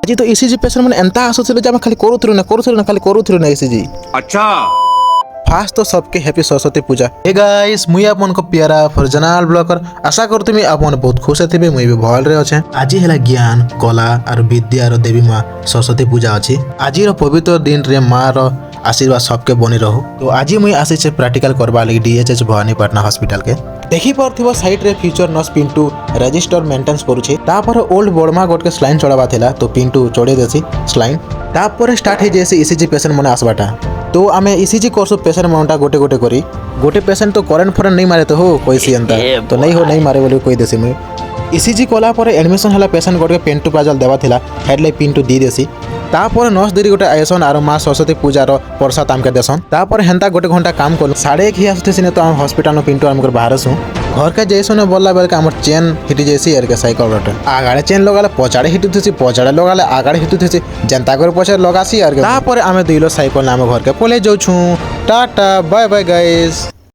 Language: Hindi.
आज तो ईसीजी पेशेंट मैंने एंता आसुଥିଲେ जे हम खाली करूथिलु ना ईसीजी। अच्छा फास्ट तो सबके हैप्पी सरस्वती पूजा। हे गाइस मुई आपन को प्यारा फरजनाल ब्लॉगर आशा करतु मी आपन बहुत खुश थिबे मुई भी भल रे अछि। आज हेला ज्ञान कला और विद्या रो देवी मां सरस्वती पूजा अछि। आज रो पवित्र दिन रे मां रो आशीर्वाद सबके बनी रहू। तो आज मुई आसी छे प्रैक्टिकल करबा लागि डीएचएच भवानीपटना हॉस्पिटल के देखि परथिबो साइड रे future nurse Pintu register maintenance करूछे। तापर ओल्ड बड़मा गोट के स्लाइन चढ़ावा थिला तो पिंटू चढ़े देसी स्लाइन। तापर स्टार्ट हे जैसे ईसीजी पेशेंट मने आसबाटा। तो आम ईसीजी करसु पेशेंट मनटा गोटे गोटे करी गोटे पेशेंट तो करेंट फरेंट नहीं मारे तो हो कैसी एंता तो नहीं हो नहीं मारे बोली कोई देसी मुई ईसीजी कला पर एडमिशन हला पेशेंट गोटे पेंटू पाजल देवा थिला हेडले पिंटू दी देसी। तापर नर्स देरी गोटे आयसन आरो मां सरस्वती पूजार प्रसाद आमके देसन। तापर हेंता गोटे घंटा काम कल 1:30 ही आसुथिसिने तो हम हॉस्पिटल में पिंटू आमकर बाहर सु घर के जैसन बोलला बेल के हमर चेन हिटी जैसी यार के साइकिल रोटे आगाड़े चेन लगाले पछाड़े हिटुथिसी पछाड़े लगाले आगाड़े हिटुथिसी जनता कर पछाड़े लगासी यार के। तापर आमे दुइलो साइकिल नाम घर के पले जाउछु। Tata bye bye guys.